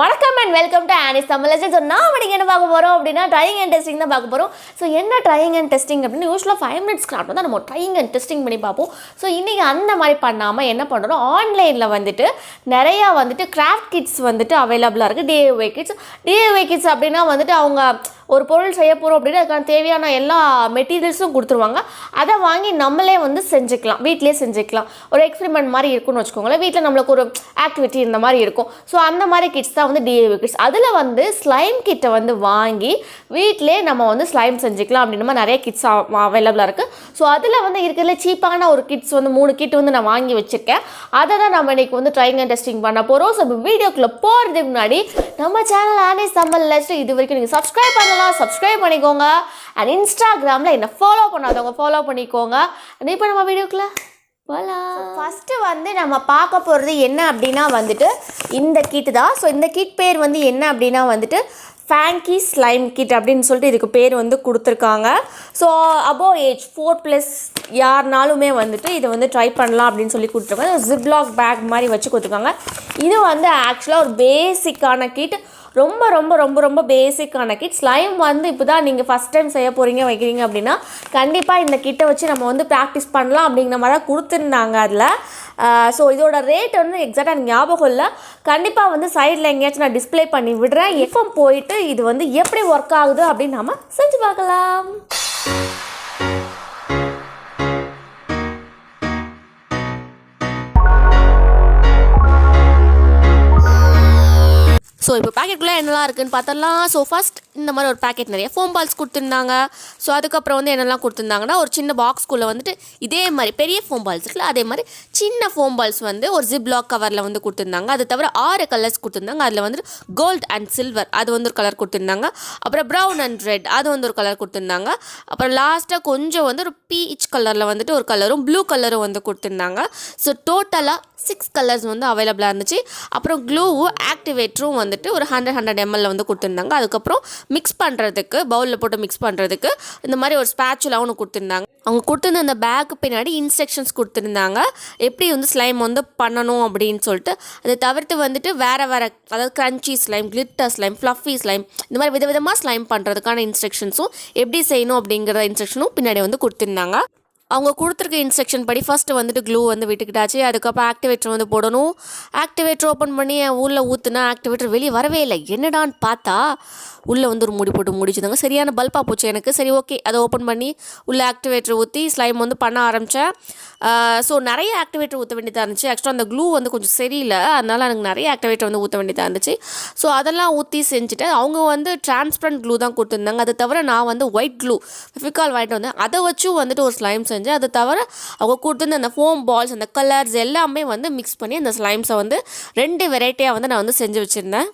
வணக்கம் and welcome to Annie's Tamil. So நான் இன்னைக்கு என்ன பார்க்க போகிறோம் அப்படின்னா ட்ரையிங் அண்ட் டெஸ்டிங் தான் பார்க்க போகிறோம். ஸோ என்ன ட்ரையிங் அண்ட் டெஸ்டிங் அப்படின்னு யூஸ்வலாக 5 minutes கிராஃப்ட் தான் நம்ம ட்ரையிங் அண்ட் டெஸ்டிங் பண்ணி பார்ப்போம். ஸோ இன்றைக்கி அந்த மாதிரி பண்ணாமல் என்ன பண்ணுறோம், ஆன்லைனில் வந்துட்டு நிறையா வந்துட்டு கிராஃப்ட் கிட்ஸ் வந்துட்டு அவைலபிளாக இருக்குது. டிஐஒய் கிட்ஸ் அப்படின்னா வந்துட்டு அவங்க ஒரு பொருள் செய்ய போகிறோம் அப்படின்னா அதுக்கான தேவையான எல்லா மெட்டீரியல்ஸும் கொடுத்துருவாங்க. அதை வாங்கி நம்மளே வந்து செஞ்சுக்கலாம், வீட்டிலே செஞ்சுக்கலாம். ஒரு எக்ஸ்பெரிமெண்ட் மாதிரி இருக்குன்னு வச்சுக்கோங்களேன். வீட்டில் நம்மளுக்கு ஒரு ஆக்டிவிட்டி இந்த மாதிரி இருக்கும். ஸோ அந்த மாதிரி கிட்ஸ் தான் வந்து டிஐஒய் கிட்ஸ். அதில் வந்து ஸ்லைம் கிட்டை வந்து வாங்கி வீட்டிலே நம்ம வந்து ஸ்லைம் செஞ்சுக்கலாம் அப்படின்ற மாதிரி நிறைய கிட்ஸ் அவைலபிளாக இருக்குது. ஸோ அதில் வந்து இருக்கிறதுல சீப்பான ஒரு கிட்ஸ் வந்து 3 கிட் வந்து நான் வாங்கி வச்சுருக்கேன். அதை தான் நம்ம இன்றைக்கி வந்து ட்ரையிங் அண்ட் டெஸ்டிங் பண்ண போகிறோம். ஸோ வீடியோக்குள்ளே போகிறதுக்கு முன்னாடி நம்ம சேனல் ஆனிஸ் தமிழ் இது வரைக்கும் நீங்கள் சப்ஸ்கிரைப் பண்ணலாம், சப்ஸ்கிரைப் பண்ணிக்கோங்க. அண்ட் இன்ஸ்டாகிராமில் என்ன ஃபாலோ பண்ணாதவங்க ஃபாலோ பண்ணிக்கோங்க. இப்போ நம்ம வீடியோக்குள்ள போகலாம். ஃபஸ்ட்டு வந்து நம்ம பார்க்க போகிறது என்ன அப்படின்னா வந்துட்டு இந்த கிட் தான். ஸோ இந்த கிட் பேர் வந்து என்ன அப்படின்னா வந்துட்டு ஃபேங்கி ஸ்லைம் கிட் அப்படின்னு சொல்லிட்டு இதுக்கு பேர் வந்து கொடுத்துருக்காங்க. ஸோ அபோவ் ஏஜ் 4+ யாருனாலுமே வந்துட்டு இதை வந்து ட்ரை பண்ணலாம் அப்படின்னு சொல்லி கொடுத்துருக்காங்க. ஜிப்லாக் பேக் மாதிரி வச்சு கொடுத்துருக்காங்க. இது வந்து ஆக்சுவலாக ஒரு பேசிக்கான கிட், ரொம்ப ரொம்ப ரொம்ப ரொம்ப பேசிக்கான கிட். ஸ்லைம் வந்து இப்போ தான் நீங்கள் ஃபஸ்ட் டைம் செய்ய போகிறீங்க வைக்கிறீங்க அப்படின்னா கண்டிப்பாக இந்த கிட்டை வச்சு நம்ம வந்து ப்ராக்டிஸ் பண்ணலாம் அப்படிங்கிற மாதிரி தான் கொடுத்துருந்தாங்க அதில். ஸோ இதோட ரேட் வந்து எக்ஸாக்டாக எனக்கு ஞாபகம் இல்லை. கண்டிப்பாக வந்து சைடில் எங்கேயாச்சும் நான் டிஸ்பிளே பண்ணி விடுறேன். எப்போ போயிட்டு இது வந்து எப்படி ஒர்க் ஆகுது அப்படின்னு நம்ம செஞ்சு பார்க்கலாம். ஸோ இப்போ பேக்கெட்டுக்குள்ளே என்னெல்லாம் இருக்குதுன்னு பார்த்தலாம். ஸோ ஃபஸ்ட் இந்த மாதிரி ஒரு பேக்கெட் நிறைய ஃபோம் பால்ஸ் கொடுத்துருந்தாங்க. ஸோ அதுக்கப்புறம் வந்து என்னெல்லாம் கொடுத்துருந்தாங்கன்னா ஒரு சின்ன பாக்ஸ்குள்ளே வந்துட்டு இதே மாதிரி பெரிய ஃபோம் பால்ஸ் இருக்குல்ல, அதே மாதிரி சின்ன ஃபோம் பால்ஸ் வந்து ஒரு ஜிப்லாக் கவரில் வந்து கொடுத்துருந்தாங்க. அது தவிர 6 கலர்ஸ் கொடுத்துருந்தாங்க. அதில் வந்து கோல்டு அண்ட் சில்வர் அது வந்து ஒரு கலர் கொடுத்துருந்தாங்க. அப்புறம் ப்ரௌன் அண்ட் ரெட் அது வந்து ஒரு கலர் கொடுத்துருந்தாங்க. அப்புறம் லாஸ்ட்டாக கொஞ்சம் வந்து ஒரு பீச் கலரில் வந்துட்டு ஒரு கலரும் ப்ளூ கலரும் வந்து கொடுத்துருந்தாங்க. ஸோ டோட்டலாக 6 கலர்ஸ் வந்து அவைலபிளாக இருந்துச்சு. அப்புறம் க்ளூவும் ஆக்டிவேட்டரும் வந்துட்டு ஒரு 100 ml வந்து கொடுத்துருந்தாங்க. அதுக்கப்புறம் மிக்ஸ் பண்ணுறதுக்கு பவுலில் போட்டு மிக்ஸ் பண்ணுறதுக்கு இந்த மாதிரி ஒரு ஸ்பேச்சுலா ஒன்று கொடுத்துருந்தாங்க. அவங்க கொடுத்துருந்த அந்த பேக்கு பின்னாடி இன்ஸ்ட்ரக்ஷன்ஸ் கொடுத்துருந்தாங்க எப்படி வந்து ஸ்லைம் வந்து பண்ணணும் அப்படின்னு சொல்லிட்டு. அதை தவிர்த்து வந்துட்டு வேறு அதாவது crunchy slime, glitter slime, fluffy slime, இந்த மாதிரி விதவிதமாக ஸ்லைம் பண்ணுறதுக்கான இன்ஸ்ட்ரக்ஷன்ஸும் எப்படி செய்யணும் அப்படிங்கிற இன்ஸ்ட்ரக்ஷனும் பின்னாடி வந்து கொடுத்துருந்தாங்க. அவங்க கொடுத்துருக்க இன்ஸ்ட்ரக்ஷன் படி ஃபஸ்ட்டு வந்துட்டு க்ளூ வந்து விட்டுக்கிட்டாச்சு. அதுக்கப்புறம் ஆக்டிவேட்டர் வந்து போடணும். ஆக்டிவேட்டர் ஓப்பன் பண்ணி என் ஊரில் ஊற்றுனா ஆக்டிவேட்டர் வெளியே வரவே இல்லை. என்னடான்னு பார்த்தா உள்ளே வந்து ஒரு மூடி போட்டு முடிச்சுதாங்க. சரியான பல்பாக போச்சு எனக்கு. சரி ஓகே, அதை ஓப்பன் பண்ணி உள்ளே ஆக்டிவேட்டர் ஊற்றி ஸ்லைம் வந்து பண்ண ஆரம்பித்தேன். ஸோ நிறைய ஆக்டிவேட்டர் ஊற்ற வேண்டியதாக இருந்துச்சு. ஆக்சுவலாக அந்த க்ளூ வந்து கொஞ்சம் சரியில்லை, அதனால் எனக்கு நிறைய ஆக்டிவேட்டர் வந்து ஊற்ற வேண்டியதாக இருந்துச்சு. ஸோ அதெல்லாம் ஊற்றி செஞ்சுட்டு அவங்க வந்து டிரான்ஸ்பரண்ட் க்ளூ தான் கொடுத்துருந்தாங்க. அதை தவிர நான் வந்து ஒயிட் க்ளூ ஃபெவிகால் வாங்கிட்டு வந்தேன். அதை வச்சும் வந்துட்டு ஒரு ஸ்லைம் செஞ்சேன். அதை தவிர அவங்க கொடுத்துருந்த அந்த ஃபோம் பால்ஸ், அந்த கலர்ஸ் எல்லாமே வந்து மிக்ஸ் பண்ணி அந்த ஸ்லைம்ஸை வந்து 2 வெரைட்டியாக வந்து நான் வந்து செஞ்சு வச்சுருந்தேன்.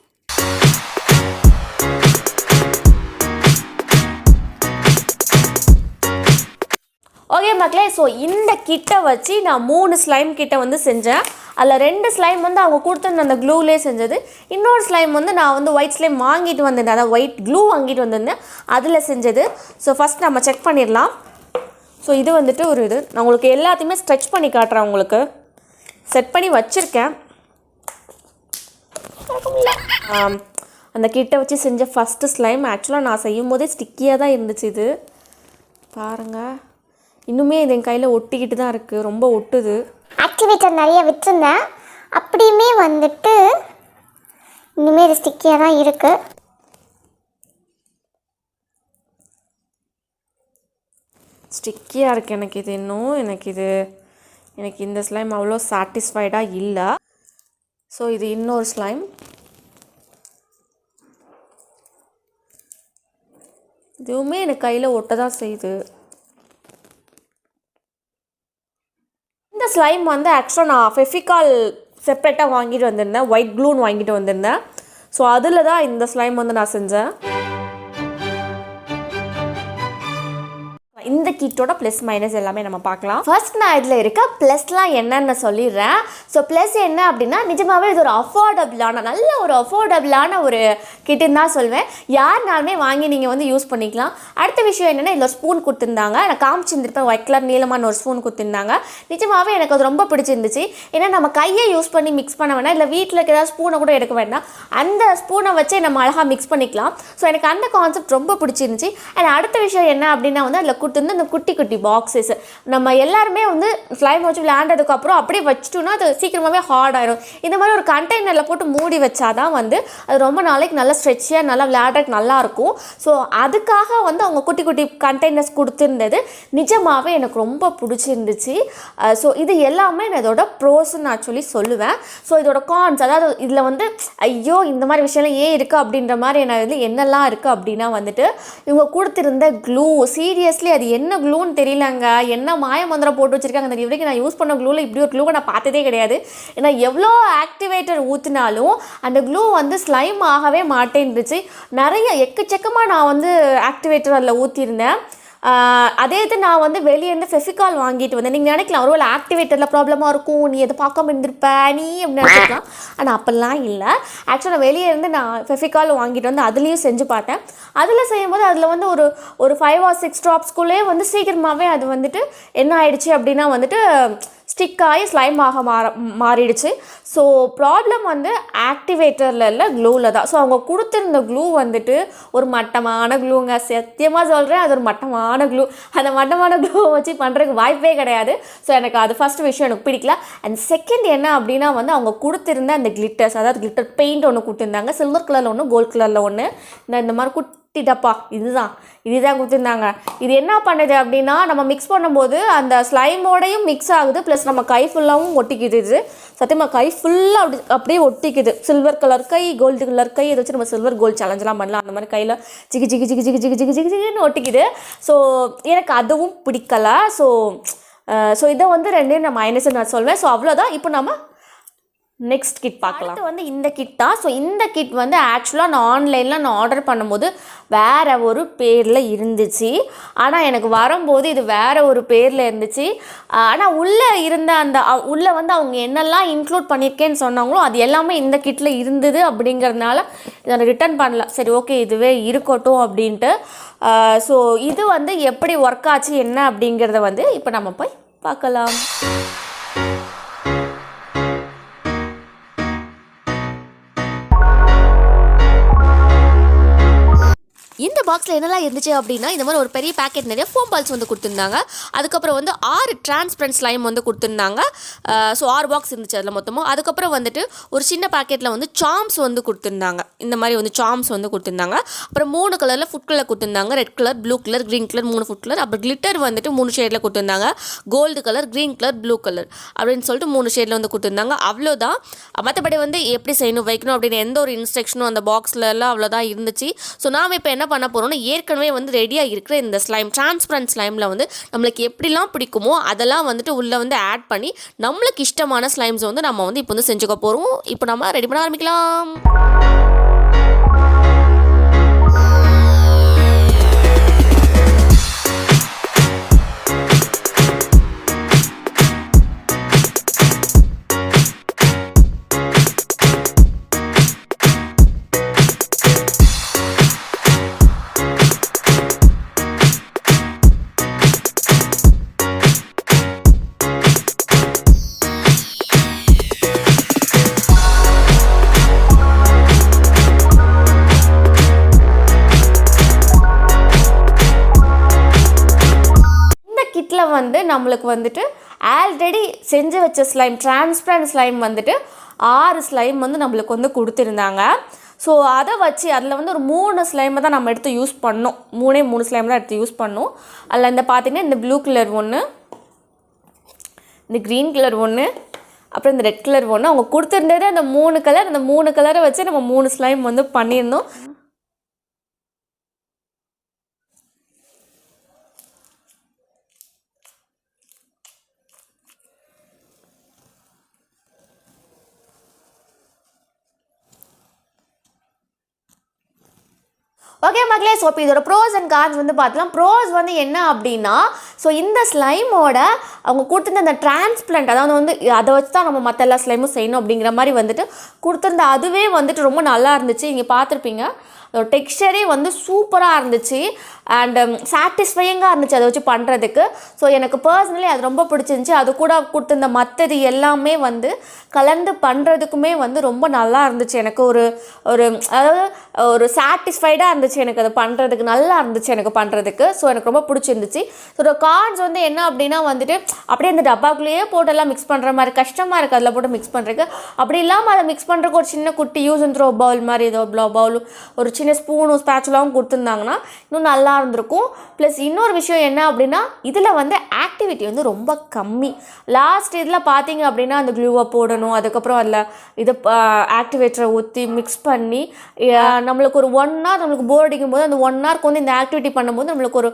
ஓகே மக்களே, ஸோ இந்த கிட்டை வச்சு நான் 3 ஸ்லைம் கிட்டை வந்து செஞ்சேன். அதில் 2 ஸ்லைம் வந்து அவங்க கொடுத்துருந்த அந்த க்ளூலேயே செஞ்சது. இன்னொரு ஸ்லைம் வந்து நான் வந்து ஒயிட் ஸ்லைம் வாங்கிட்டு வந்திருந்தேன், அதாவது ஒயிட் க்ளூ வாங்கிட்டு வந்திருந்தேன், அதில் செஞ்சது. ஸோ ஃபஸ்ட் நம்ம செக் பண்ணிடலாம். ஸோ இது வந்துட்டு ஒரு இது நான் உங்களுக்கு எல்லாத்தையுமே ஸ்ட்ரெச் பண்ணி காட்டுறேன். உங்களுக்கு செட் பண்ணி வச்சுருக்கேன். அந்த கிட்டை வச்சு செஞ்ச ஃபஸ்ட்டு ஸ்லைம் ஆக்சுவலாக நான் செய்யும் போதே ஸ்டிக்கியாக தான் இருந்துச்சு. இது பாருங்கள், இன்னுமே இது என் கையில் ஒட்டிக்கிட்டு தான் இருக்குது, ரொம்ப ஒட்டுது. ஆக்டிவேட்டர் நிறைய விட்டுருந்தேன், அப்படியுமே வந்துட்டு இன்னுமே இது ஸ்டிக்கியாக தான் இருக்குது. ஸ்டிக்கியாக இருக்குது எனக்கு இது. இன்னும் எனக்கு இந்த ஸ்லைம் அவ்வளோ சாட்டிஸ்ஃபைடாக இல்லை. ஸோ இது இன்னொரு ஸ்லைம். இதுவுமே எனக்கு கையில் ஒட்ட தான் செய்யுது. இந்த ஸ்லைம் வந்து ஆக்சுவலாக நான் ஃபெவிகால் செப்ரேட்டாக வாங்கிட்டு வந்திருந்தேன், ஒயிட் க்ளூன்னு வாங்கிட்டு வந்திருந்தேன். ஸோ அதில் தான் இந்த ஸ்லைம் வந்து நான் செஞ்சேன். இந்த கிட்டோட ப்ளஸ் மைனஸ் எல்லாமே நம்ம பார்க்கலாம். ஃபர்ஸ்ட் நான் இதில் இருக்க ப்ளஸ்லாம் என்னன்னு சொல்லிடுறேன். ஸோ ப்ளஸ் என்ன அப்படின்னா நிஜமாகவே இது ஒரு அஃபோர்டபுளான நல்ல ஒரு அஃபோர்டபுளான ஒரு கிட்டுன்னு தான் சொல்வேன். யாருனாலுமே வாங்கி நீங்கள் வந்து யூஸ் பண்ணிக்கலாம். அடுத்த விஷயம் என்னென்னா இதில் ஸ்பூன் கொடுத்துருந்தாங்க. நான் காமிச்சிருந்துருப்பேன் ஒயிட் கலர் நீளமான ஒரு ஸ்பூன் கொடுத்துருந்தாங்க. நிஜமாகவே எனக்கு அது ரொம்ப பிடிச்சிருந்துச்சு. ஏன்னா நம்ம கையை யூஸ் பண்ணி மிக்ஸ் பண்ண வேணாம், இல்லை வீட்டில் இருக்க ஏதாவது ஸ்பூனை கூட எடுக்க வேண்டாம், அந்த ஸ்பூனை வச்சே நம்ம அழகாக மிக்ஸ் பண்ணிக்கலாம். ஸோ எனக்கு அந்த கான்செப்ட் ரொம்ப பிடிச்சிருந்துச்சு. அண்ட் அடுத்த விஷயம் என்ன அப்படின்னா வந்து அதில் கொடுத்துருந்து இந்த குட்டி குட்டி பாக்ஸஸ் நம்ம எல்லாருமே வந்து ஸ்லைம் வச்சு விளையாண்டதுக்கப்புறம் அப்படியே வச்சுட்டோன்னா அது சீக்கிரமாகவே ஹார்ட் ஆயிடும். இந்த மாதிரி ஒரு கண்டெய்னரில் போட்டு மூடி வச்சாதான் வந்து அது ரொம்ப நாளைக்கு நல்லா ஸ்ட்ரெச்சியாக நல்லா விளையாடுறதுக்கு நல்லாயிருக்கும். ஸோ அதுக்காக வந்து அவங்க குட்டி குட்டி கண்டெய்னர்ஸ் கொடுத்துருந்தது நிஜமாகவே எனக்கு ரொம்ப பிடிச்சிருந்துச்சு. ஸோ இது எல்லாமே நான் இதோட ப்ரோஸ்ன்னு ஆக்சுவலி சொல்லுவேன். ஸோ இதோட கான்ஸ், அதாவது இதில் வந்து ஐயோ இந்த மாதிரி விஷயம்லாம் ஏன் இருக்குது அப்படின்ற மாதிரி நான் வந்து என்னெல்லாம் இருக்குது அப்படின்னா வந்துட்டு இவங்க கொடுத்துருந்த க்ளூ, சீரியஸ்லி அது என்ன க்ளூன்னு தெரியலங்க, என்ன மாய மந்திரம் போட்டு வச்சுருக்காங்க. அந்த வரைக்கும் நான் யூஸ் பண்ண க்ளூவில் இப்படி ஒரு க்ளூவை நான் பார்த்ததே கிடையாது. ஏன்னா எவ்வளோ ஆக்டிவேட்டர் ஊற்றினாலும் அந்த க்ளூ வந்து ஸ்லைம் ஆகவே மாட்டேன்ருச்சு. நிறைய எக்கச்சக்கமாக நான் வந்து ஆக்டிவேட்டர் அதில் ஊற்றிருந்தேன். அதே இது நான் வந்து வெளியேருந்து ஃபெஃபிகால் வாங்கிட்டு வந்தேன். நீங்கள் நினைக்கலாம் ஒருவேளை ஆக்டிவேட்டரில் ப்ராப்ளமாக இருக்கும், நீ எதை பார்க்காம இருந்திருப்ப நீ அப்படின்னு நினச்சிக்கலாம். ஆனால் அப்படிலாம் இல்லை. ஆக்சுவலாக வெளியே இருந்து நான் ஃபெஃபிகால் வாங்கிட்டு வந்து அதுலேயும் செஞ்சு பார்த்தேன். அதில் செய்யும்போது அதில் வந்து ஒரு 5 or 6 ட்ராப்ஸ்குள்ளே வந்து சீக்கிரமாகவே அது வந்துட்டு என்ன ஆயிடுச்சு அப்படின்னா வந்துட்டு ஸ்டிக் ஆகி ஸ்லைம் ஆக மாறிடுச்சு. ஸோ ப்ராப்ளம் வந்து ஆக்டிவேட்டரில் இல்லை, க்ளூவில் தான். ஸோ அவங்க கொடுத்துருந்த க்ளூ வந்துட்டு ஒரு மட்டமான க்ளூங்க, சத்தியமாக சொல்கிறேன். அது ஒரு மட்டமான க்ளூ. அந்த மட்டமான க்ளூவை வச்சு பண்ணுறதுக்கு வாய்ப்பே கிடையாது. ஸோ எனக்கு அது ஃபஸ்ட் விஷயம் எனக்கு பிடிக்கல. அண்ட் செகண்ட் என்ன அப்படின்னா வந்து அவங்க கொடுத்துருந்த அந்த கிளிட்டர்ஸ், அதாவது கிளிட்டர் பெயிண்ட் ஒன்று கொடுத்துருந்தாங்க. சில்வர் கலரில் ஒன்று, கோல்ட் கலரில் ஒன்று. இந்த மாதிரி குட்டி டப்பா இதுதான் கொடுத்துருந்தாங்க. இது என்ன பண்ணுது அப்படின்னா நம்ம மிக்ஸ் பண்ணும்போது அந்த ஸ்லைமோடையும் மிக்ஸ் ஆகுது, ப்ளஸ் நம்ம கை ஃபுல்லாகவும் ஒட்டிக்குது. இது சத்தியமாக கை ஃபுல்லாக அப்படியே ஒட்டிக்குது. சில்வர் கலர் கை, கோல்டு கலர் கை, இதை வச்சு நம்ம சில்வர் கோல்டு சேலஞ்செலாம் பண்ணலாம். அந்த மாதிரி கையில் ஜிகி ஜிகி ஜிகி ஜிகி ஜிகி ஜிகி ஜிகி ஜிகின்னு ஒட்டிக்குது. ஸோ எனக்கு அதுவும் பிடிக்கலை. ஸோ இதை வந்து ரெண்டையும் நான் மைனஸ் நான் சொல்வேன். ஸோ அவ்வளோதான். இப்போ நம்ம நெக்ஸ்ட் கிட் பார்க்கலாம். அடுத்து வந்து இந்த கிட் தான். ஸோ இந்த கிட் வந்து ஆக்சுவலாக நான் ஆன்லைனில் நான் ஆர்டர் பண்ணும்போது வேறு ஒரு பேரில் இருந்துச்சு. ஆனால் எனக்கு வரும்போது இது வேறு ஒரு பேரில் இருந்துச்சு. ஆனால் உள்ளே இருந்த அந்த உள்ளே வந்து அவங்க என்னெல்லாம் இன்க்ளூட் பண்ணியிருக்கேன்னு சொன்னாங்களோ அது எல்லாமே இந்த கிட்டில் இருந்தது. அப்படிங்கிறதுனால இதை ரிட்டர்ன் பண்ணல. சரி ஓகே இதுவே இருக்கட்டும் அப்படின்ட்டு. ஸோ இது வந்து எப்படி ஒர்க் ஆச்சு என்ன அப்படிங்கிறத வந்து இப்போ நம்ம போய் பார்க்கலாம். இந்த பாக்ஸில் என்னெல்லாம் இருந்துச்சு அப்படின்னா இந்த மாதிரி ஒரு பெரிய பேக்கெட் நிறைய ஃபோம் பால்ஸ் வந்து கொடுத்துருந்தாங்க. அதுக்கப்புறம் வந்து 6 டிரான்ஸ்பரண்ட் ஸ்லைம் வந்து கொடுத்துருந்தாங்க. ஸோ 6 பாக்ஸ் இருந்துச்சு அதில் மொத்தமாக. அதுக்கப்புறம் வந்துட்டு ஒரு சின்ன பேக்கெட்டில் வந்து சாம்ஸ் வந்து கொடுத்துருந்தாங்க. இந்த மாதிரி வந்து சாம்ஸ் வந்து கொடுத்துருந்தாங்க. அப்புறம் 3 கலரில் ஃபுட் கலர் கொடுத்துருந்தாங்க. Red colour, blue colour, green colour, 3 food colour. அப்புறம் கிளிட்டர் வந்துட்டு 3 ஷேடில் கொடுத்துருந்தாங்க. Gold colour, green colour, blue colour அப்படின்னு சொல்லிட்டு 3 ஷேடில் வந்து கொடுத்துருந்தாங்க. அவ்வளோதான். மற்றபடி வந்து எப்படி செய்யணும் வைக்கணும் அப்படின்னு எந்த ஒரு இன்ஸ்ட்ரக்ஷனும் அந்த பாக்ஸில் எல்லாம் அவ்வளோதான் இருந்துச்சு. ஸோ நாம் இப்போ என்ன பண்ண போகிறோம்னா ஏற்கனவே வந்து ரெடியாக இருக்கிற இந்த ஸ்லைம், டிரான்ஸ்பரண்ட் ஸ்லைமில் வந்து நம்மளுக்கு எப்படிலாம் பிடிக்குமோ அதெல்லாம் வந்துட்டு உள்ளே வந்து ஆட் பண்ணி நம்மளுக்கு இஷ்டமான ஸ்லைம்ஸ் வந்து நம்ம வந்து இப்போ வந்து செஞ்சுக்க போகிறோம். இப்போ நம்ம ரெடி பண்ண ஆரம்பிக்கலாம். வந்து நம்மளுக்கு வந்துட்டு ஆல்ரெடி செஞ்சு வச்ச ஸ்லைம், டிரான்ஸ்பரண்ட் ஸ்லைம் வந்துட்டு 6 ஸ்லைம் வந்து நம்மளுக்கு வந்து கொடுத்துருந்தாங்க. ஸோ அதை வச்சு அதில் வந்து ஒரு 3 ஸ்லைமை தான் நம்ம எடுத்து யூஸ் பண்ணோம். 3 ஸ்லைம் தான் எடுத்து யூஸ் பண்ணோம். அதில் இந்த பார்த்திங்கன்னா இந்த ப்ளூ கலர் ஒன்று, இந்த க்ரீன் கலர் ஒன்று, அப்புறம் இந்த ரெட் கலர் ஒன்று. அவங்க கொடுத்துருந்தது அந்த 3 கலர். அந்த 3 கலரை வச்சு நம்ம 3 ஸ்லைம் வந்து பண்ணியிருந்தோம். ஓகே மக்களே, ஸோ இப்போ இதோட ப்ரோஸ் அண்ட் கான்ஸ் வந்து பார்க்கலாம். ப்ரோஸ் வந்து என்ன அப்படின்னா, ஸோ இந்த ஸ்லைமோட அவங்க கொடுத்துருந்த அந்த டிரான்ஸ்பிளண்ட், அதாவது வந்து அதை வச்சு தான் நம்ம மற்ற எல்லா ஸ்லைமும் செய்யணும் அப்படிங்கிற மாதிரி வந்துட்டு கொடுத்துருந்த அதுவே வந்துட்டு ரொம்ப நல்லா இருந்துச்சு. நீங்கள் பார்த்துருப்பீங்க, அதோட டெக்ஸ்சரே வந்து சூப்பராக இருந்துச்சு அண்டு சாட்டிஸ்ஃபையிங்காக இருந்துச்சு அதை வச்சு பண்ணுறதுக்கு. ஸோ எனக்கு பர்சனலி அது ரொம்ப பிடிச்சிருந்துச்சி. அது கூட கொடுத்துருந்த மற்றது எல்லாமே வந்து கலந்து பண்ணுறதுக்குமே வந்து ரொம்ப நல்லா இருந்துச்சு. எனக்கு ஒரு அதாவது ஒரு சாட்டிஸ்ஃபைடாக இருந்துச்சு எனக்கு அது பண்ணுறதுக்கு, நல்லா இருந்துச்சு எனக்கு பண்ணுறதுக்கு. ஸோ எனக்கு ரொம்ப பிடிச்சிருந்துச்சு. ஸோ கார்ட்ஸ் வந்து என்ன அப்படின்னா வந்துட்டு அப்படியே அந்த டப்பாக்குள்ளேயே போட்டெல்லாம் மிக்ஸ் பண்ணுற மாதிரி கஷ்டமாக இருக்குது அதில் போட்டு மிக்ஸ் பண்ணுறதுக்கு. அப்படி இல்லாமல் அதை மிக்ஸ் பண்ணுறதுக்கு ஒரு சின்ன குட்டி யூஸ் அண்ட் த்ரோ பவுல் மாதிரி ஏதோ பவுலும் ஒரு சின்ன ஸ்பூனும் ஸ்பேச்சுலாவும் கொடுத்துருந்தாங்கன்னா இன்னும் நல்லா இருந்திருக்கும். ப்ளஸ் இன்னொரு விஷயம் என்ன அப்படின்னா, இதில் வந்து ஆக்டிவிட்டி வந்து ரொம்ப கம்மி. லாஸ்ட் இதில் பார்த்தீங்க அப்படின்னா அந்த க்ளூவை போடணும், அதுக்கப்புறம் அதில் இது ஆக்டிவேட்டரை ஊற்றி மிக்ஸ் பண்ணி நம்மளுக்கு ஒரு 1 hour நம்மளுக்கு போர் அடிக்கும் போது அந்த 1 hourக்கு வந்து இந்த ஆக்டிவிட்டி பண்ணும்போது நம்மளுக்கு ஒரு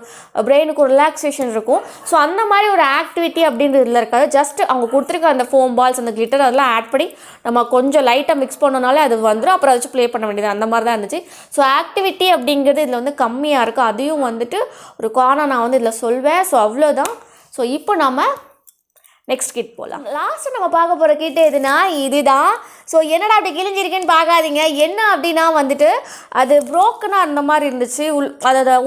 பிரெயினுக்கு ஒரு ரிலாக்ஸேஷன் இருக்கும். ஸோ அந்த மாதிரி ஒரு ஆக்டிவிட்டி அப்படின்றது இதில் இருக்காது. ஜஸ்ட் அவங்க கொடுத்துருக்க அந்த ஃபோம் பால்ஸ் அந்த கிளிட்டர் அதெல்லாம் ஆட் பண்ணி நம்ம கொஞ்சம் லைட்டாக மிக்ஸ் பண்ணனாலே அது வந்துடும். அப்புறம் அதை வச்சு ப்ளே பண்ண வேண்டியது அந்த மாதிரி தான் இருந்துச்சு. ஸோ ஆக்டிவிட்டி அப்படிங்கிறது இதில் வந்து கம்மியாக இருக்குது. அதையும் வந்துட்டு ஒரு காரணம் நான் வந்து இதில் சொல்வேன். ஸோ அவ்வளோதான். ஸோ இப்போ நம்ம நெக்ஸ்ட் கிட் போகலாம். லாஸ்ட்டு நம்ம பார்க்க போகிற கிட் எதுனா இதுதான். ஸோ என்னடா அப்படி கிழிஞ்சிருக்கேன்னு பார்க்காதீங்க. என்ன அப்படின்னா வந்துட்டு அது ப்ரோக்கனாக இருந்த மாதிரி இருந்துச்சு.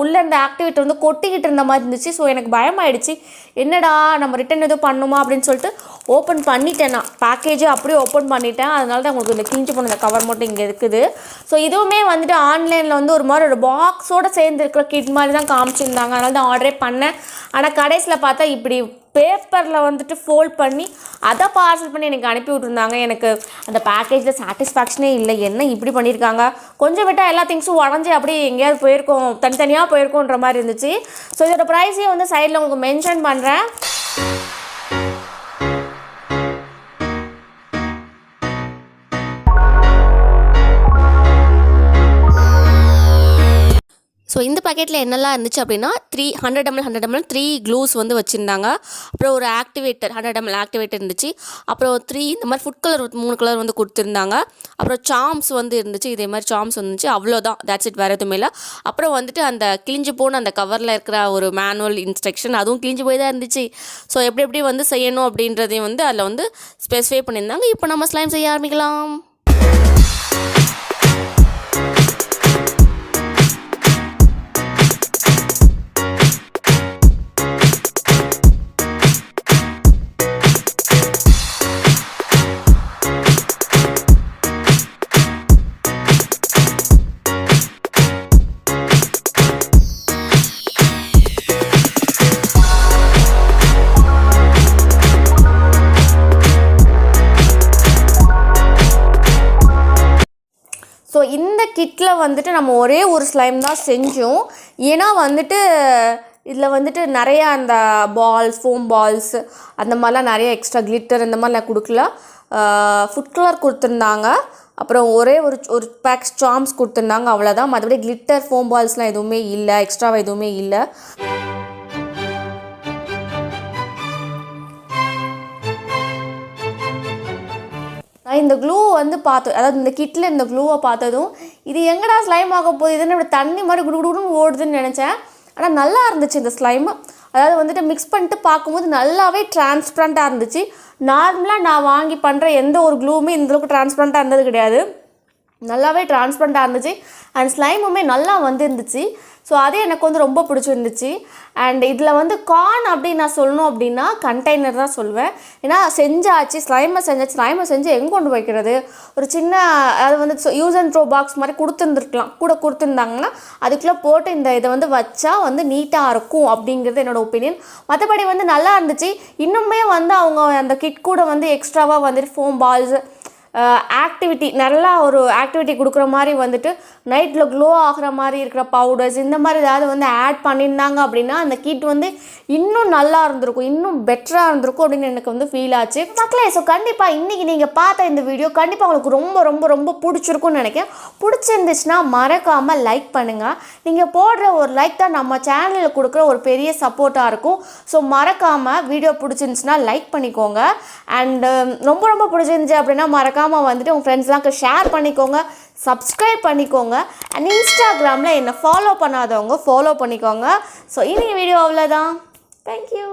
உள்ளே இந்த ஆக்டிவிட்டி வந்து கொட்டிக்கிட்டு இருந்த மாதிரி இருந்துச்சு. ஸோ எனக்கு பயமாயிடுச்சு, என்னடா நம்ம ரிட்டன் எதுவும் பண்ணுமா அப்படின்னு சொல்லிட்டு ஓப்பன் பண்ணிட்டேன். நான் பேக்கேஜே அப்படியே ஓப்பன் பண்ணிட்டேன். அதனால தான் உங்களுக்கு இந்த கிழிஞ்சு போன இந்த கவர் மட்டும் இங்கே இருக்குது. ஸோ இதுவுமே வந்துட்டு ஆன்லைனில் வந்து ஒரு மாதிரி ஒரு பாக்ஸோடு சேர்ந்து இருக்கிற கிட் மாதிரி தான் காமிச்சிருந்தாங்க. அதனால தான் ஆர்டரே பண்ணேன். ஆனால் கடைசியில் பார்த்தா இப்படி பேப்பரில் வந்துட்டு ஃபோல்ட் பண்ணி அதை பார்சல் பண்ணி எனக்கு அனுப்பி விட்டுருந்தாங்க. எனக்கு அந்த பேக்கேஜில் சாட்டிஸ்ஃபேக்ஷனே இல்லை. என்ன இப்படி பண்ணியிருக்காங்க, கொஞ்சம் விட்டால் எல்லா திங்ஸும் உடஞ்சி அப்படியே எங்கேயாவது போயிருக்கோம், தனித்தனியாக போயிருக்கோன்ற மாதிரி இருந்துச்சு. ஸோ இதோட ப்ரைஸையும் வந்து சைடில் உங்களுக்கு மென்ஷன் பண்ணுறேன். ஸோ இந்த பேக்கெட்டில் என்னெல்லாம் இருந்துச்சு அப்படின்னா 100 ml 3 க்ளூஸ் வந்து வச்சுருந்தாங்க. அப்புறம் ஒரு ஆக்டிவேட்டர் 100 ml ஆக்டிவேட்டர் இருந்துச்சு. அப்புறம் 3 இந்த மாதிரி ஃபுட் கலர் 3 கலர் வந்து கொடுத்துருந்தாங்க. அப்புறம் சாம்ஸ் வந்து இருந்துச்சு. இதே மாதிரி சாம்ஸ் வந்துச்சு. அவ்வளோதான், தட்ஸ் இட், வேறு எதுவுமே இல்லை. அப்புறம் வந்துட்டு அந்த கிழிஞ்சு போன அந்த கவரில் இருக்கிற ஒரு மேனுவல் இன்ஸ்ட்ரக்ஷன், அதுவும் கிழிஞ்சு போய் தான் இருந்துச்சு. ஸோ எப்படி வந்து செய்யணும் அப்படின்றதையும் வந்து அதில் வந்து ஸ்பெசிஃபை பண்ணியிருந்தாங்க. இப்போ நம்ம ஸ்லைம் செய்ய ஆரம்பிக்கலாம். ஸோ இந்த கிட்டில் வந்துட்டு நம்ம ஒரே ஒரு ஸ்லைம் தான் செஞ்சோம். ஏன்னா வந்துட்டு இதில் வந்துட்டு நிறையா அந்த பால்ஸ், ஃபோம் பால்ஸ் அந்த மாதிரிலாம் நிறைய எக்ஸ்ட்ரா கிளிட்டர் இந்த மாதிரிலாம் கொடுக்கல. ஃபுட் கலர் கொடுத்துருந்தாங்க. அப்புறம் ஒரே ஒரு பேக் சாம்ஸ் கொடுத்துருந்தாங்க, அவ்வளோதான். மற்றபடி கிளிட்டர் ஃபோம் பால்ஸ்லாம் எதுவுமே இல்லை, எக்ஸ்ட்ராவாக எதுவுமே இல்லை. இந்த க்ளூ வந்து பார்த்தோம், அதாவது இந்த கிட்டில் இந்த க்ளூவை பார்த்ததும் இது எங்கடா ஸ்லைம் ஆக போகுது, இதுன்னு இப்படி தண்ணி மாதிரி குடுகுடுன்னு ஓடுதுன்னு நினச்சேன். ஆனால் நல்லா இருந்துச்சு இந்த ஸ்லைமு. அதாவது வந்துட்டு மிக்ஸ் பண்ணிட்டு பார்க்கும்போது நல்லாவே டிரான்ஸ்பரண்ட்டாக இருந்துச்சு. நார்மலாக நான் வாங்கி பண்ணுற எந்த ஒரு க்ளூவுமே இந்தளவுக்கு டிரான்ஸ்பரண்ட்டாக இருந்தது கிடையாது. நல்லாவே டிரான்ஸ்பரண்ட்டாக இருந்துச்சு. அண்ட் ஸ்லைமுமே நல்லா வந்துருந்துச்சு. ஸோ அது எனக்கு வந்து ரொம்ப பிடிச்சிருந்துச்சு. அண்ட் இதில் வந்து கார்ன் அப்படின்னு நான் சொல்லணும் அப்படின்னா கண்டெய்னர் தான் சொல்வேன். ஏன்னா செஞ்சாச்சு, ஸ்லைமை செஞ்சு எங்கே கொண்டு வைக்கிறது, ஒரு சின்ன அது வந்து யூஸ் அண்ட் த்ரோ பாக்ஸ் மாதிரி கொடுத்துருந்தாங்கன்னா அதுக்குள்ளே போட்டு இதை வந்து வச்சா வந்து நீட்டாக இருக்கும் அப்படிங்கிறது என்னோடய ஒப்பீனியன். மற்றபடி வந்து நல்லா இருந்துச்சு. இன்னுமே வந்து அவங்க அந்த கிட் கூட வந்து எக்ஸ்ட்ராவாக வந்துட்டு ஃபோம் பால்ஸ் ஆக்டிவிட்டி நல்லா ஒரு ஆக்டிவிட்டி கொடுக்குற மாதிரி வந்துட்டு நைட்டில் க்ளோ ஆகிற மாதிரி இருக்கிற பவுடர்ஸ் இந்த மாதிரி ஏதாவது வந்து ஆட் பண்ணியிருந்தாங்க அப்படின்னா அந்த கிட் வந்து இன்னும் நல்லா இருந்திருக்கும், இன்னும் பெட்டராக இருந்திருக்கும் அப்படின்னு எனக்கு வந்து ஃபீல் ஆச்சு. மக்களே, ஸோ கண்டிப்பாக இன்றைக்கி நீங்கள் பார்த்த இந்த வீடியோ கண்டிப்பாக உங்களுக்கு ரொம்ப ரொம்ப ரொம்ப பிடிச்சிருக்குன்னு நினைக்கிறேன். பிடிச்சிருந்துச்சுன்னா மறக்காமல் லைக் பண்ணுங்கள். நீங்கள் போடுற ஒரு லைக் தான் நம்ம சேனலில் கொடுக்குற ஒரு பெரிய சப்போர்ட்டாக இருக்கும். ஸோ மறக்காமல் வீடியோ பிடிச்சிருந்துச்சுன்னா லைக் பண்ணிக்கோங்க. அண்டு ரொம்ப ரொம்ப பிடிச்சிருந்துச்சு அப்படின்னா மறக்காம மறக்காமல் வந்துட்டு உங்கள் ஃப்ரெண்ட்ஸ்லாம் ஷேர் பண்ணிக்கோங்க, சப்ஸ்கிரைப் பண்ணிக்கோங்க. அண்ட் இன்ஸ்டாகிராமில் என்னை ஃபாலோ பண்ணாதவங்க ஃபாலோ பண்ணிக்கோங்க. ஸோ இன்னைக்கு வீடியோ அவ்வளோதான். தேங்க்யூ.